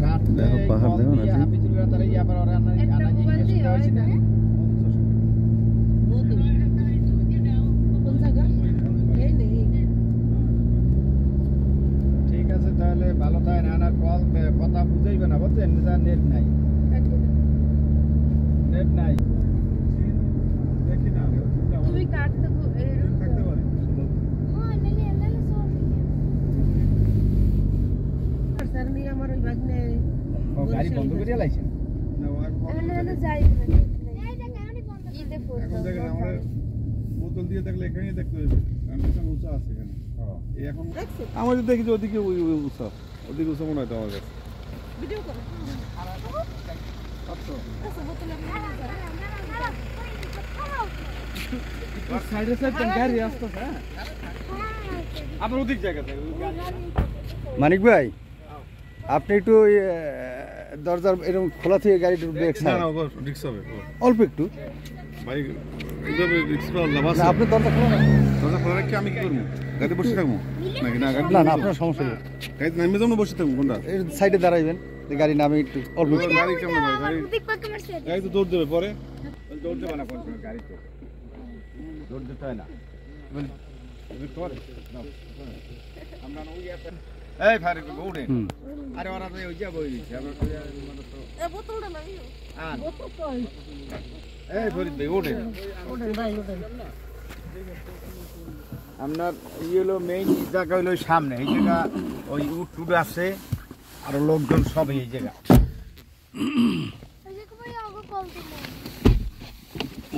রাতে পাহাড় দেখো না হাফিজুল্লাহ তারা ইয়াবার ওরা আনা জিজ্ঞেস হইছে না কোন জায়গা এই নেই ঠিক আছে তাহলে ভালো থাকে না আর কল কথা বুঝাইবে না বুঝছেন নেট নাই নেট নাই দেখি না তুমি কাটতে থাকতে পারে হ্যাঁ নেলে নেলে সব স্যার নি আমার ওই ভাগনে ও গাড়ি বন্ধ করে লাইছেন না ওয়ার না যাই না এই যে গাড়ি বন্ধ ইতে ফোন এখন দেখেন আমরা বোতল দিয়ে দেখলে এখানেই দেখতে হবে কন্ডিশন উঁচা আছে এখানে এই এখন আমাদের দেখি যে ওদিকে ওই উঁচা ওদিকে উঁচা মনে হয় আমার কাছে ভিডিও করো আচ্ছা আচ্ছা বোতল আর সাইডে সাইডে গাড়ি আসছে হ্যাঁ আপনার ওদিক জায়গাতে মানিক ভাই আপনি একটু দরজার এরকম খোলা থেকে গাড়িটা ব্রেক না না রিস্ক হবে অল্প একটু ভাই কিভাবে রিস্ক না বাস আপনি দরজা খোলা না দরজা খোলা রাখি আমি কি করব গাড়ি বসে থাকবো নাকি না গাড়ি না আপনার সমস্যা নেই গাড়ি নামে যাবো বসে থাকবো কোনটা এই সাইডে দাঁড়াইবেন গাড়ি নামে একটু অল্প গাড়ি কেমন ভাই গাড়ি তো দৌড় দেবে পরে দৌড় দেবে না কোন গাড়ি তো দৌড় দিতে হয় না করে আমরা ওই এই ফারিক ওড়ে আরে ওরা তো ওই যা বই দিছে আমরা তো এ বোতলটা লাগিও আর বোতল কই এই ফরিদ ভাই ওড়ে ভাই ওড়ে আপনার এই হলো মেইন জায়গা হলো সামনে এই জায়গা ওই উট টুট আছে আর লোকজন সব এই জায়গা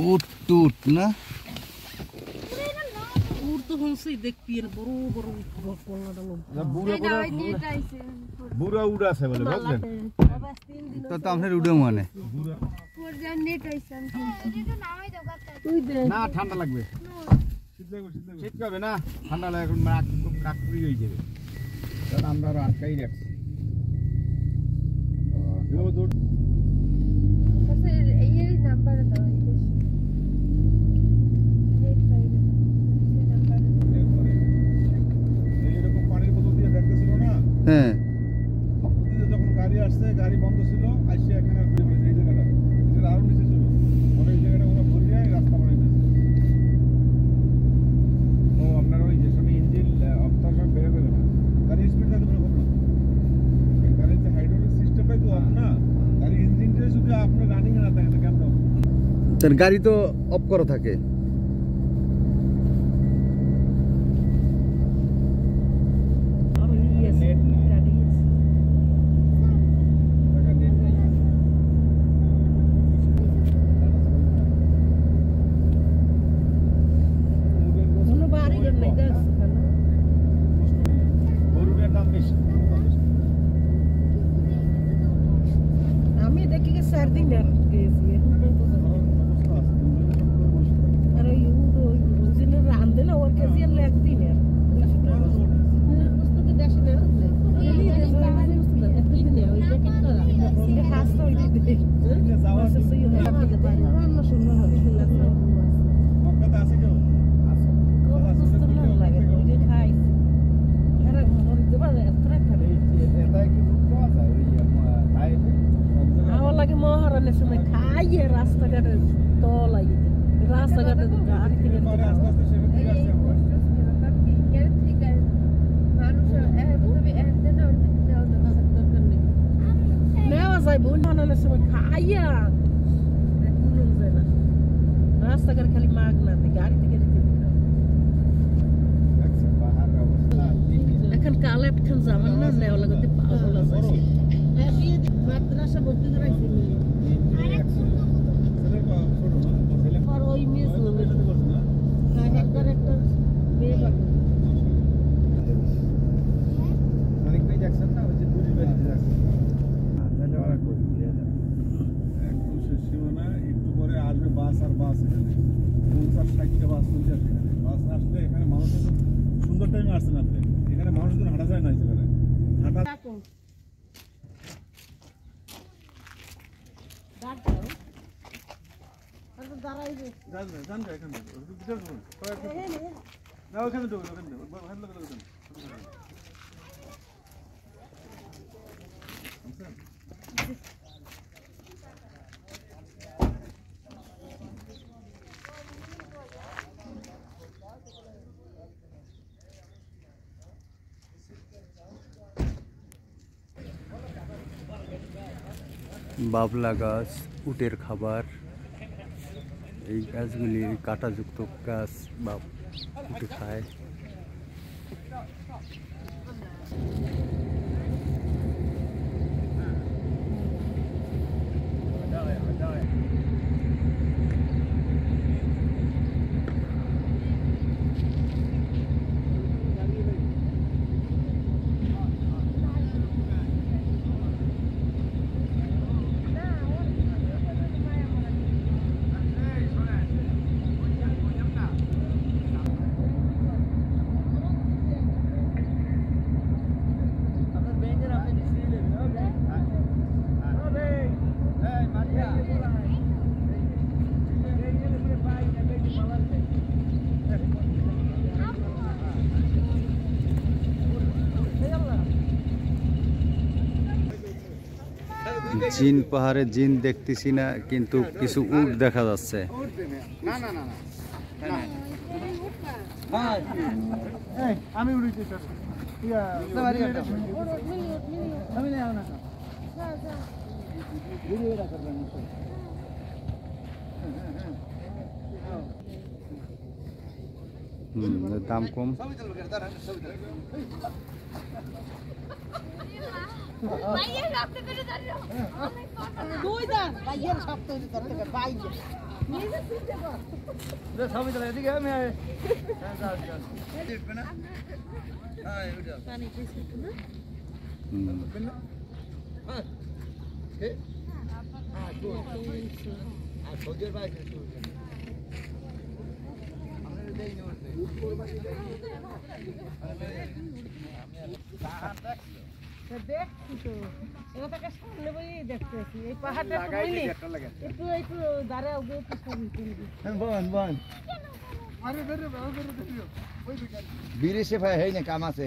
উট টুট না বুড়া উড আছে বলে বুঝলেন তো আপনার উডে মানে না ঠান্ডা লাগবে শীত করবে না ঠান্ডা লাগে এখন কাকুরি হয়ে যাবে আমরা আরো আটকাই রাখছি এই নাম্বার দাও হ্যাঁ যখন গাড়ি আসছে গাড়ি বন্ধ ছিল আসছে এখানে এই জায়গাটা আরো নিচে ছিল ওই জায়গাটা ওরা ভরিয়ে রাস্তা বানিয়ে দিয়েছে ও আপনার ওই যে সময় ইঞ্জিন অফতার সময় বেরোবে না গাড়ি স্পিড থাকতে পারে কত গাড়ির যে হাইড্রোলিক সিস্টেমটাই তো অফ না গাড়ির ইঞ্জিনটাই শুধু আপনার রানিং না থাকে কেমন তার গাড়ি তো অফ করা থাকে আমি দেখি que sardinha গেছি আরে ইউডো জিনে রান্দে না ওর কাছে লাগতি না পুস্তকে দেশে না এলি দেশে ওই জ্যাকেটটা এটা হাসতো ওই দিতে যাওয়া সে রান্না শুনলো মক্কাতে আছে কেউ আছে পুস্তক লাগে ওই খাই আরে ওর দেবা এতটা খাবে এটা কি বুঝতে আছে ওই তাই আমার লাগে মহারানের সময় খাইয়ে রাস্তাঘাটে তলাই রাস্তাঘাটে গাড়ি থেকে আস্তে আস্তে সেরে দিয়ে আসছে নেওয়া যায় মহারানের সময় খাইয়া যায় না রাস্তাঘাট খালি মাগ না গাড়ি থেকে এখন কালে এখন যাবেন না নেওয়া লাগাতে পাগল আছে মাদ্রাসা ভর্তি করাইছি আর ওই মিস একবার একটা মেয়ে পাবে অনেক পেয়ে যাচ্ছেন না ওই যে পুরি বাড়িতে যাচ্ছেন তাহলে ওরা করে দিয়ে যাবে একটু সীমানা একটু পরে আসবে বাস আর বাস এখানে 50-60টা বাস চলছে এখানে বাস আসলে এখানে মানুষ সুন্দর টাইমে আসছেন আপনি এখানে মানুষজন হাঁটা যায় না এখানে হাঁটা দাঁড়াই বাবলা গাছ, উটের খাবার, এই গাছগুলি কাঁটাযুক্ত গাছ বা উটে খায়। জিন পাহাড়ে জিন দেখতেছি না, কিন্তু কিছু উট দেখা যাচ্ছে। আমি উড়িতে দাম কম। দেখছি তো এটাকে সামনে বই দেখতেছি এই পাহাড়টা একটু একটু দাঁড়াও গিয়ে একটু সামনে বিদেশে ভাই হয় না কাম আছে।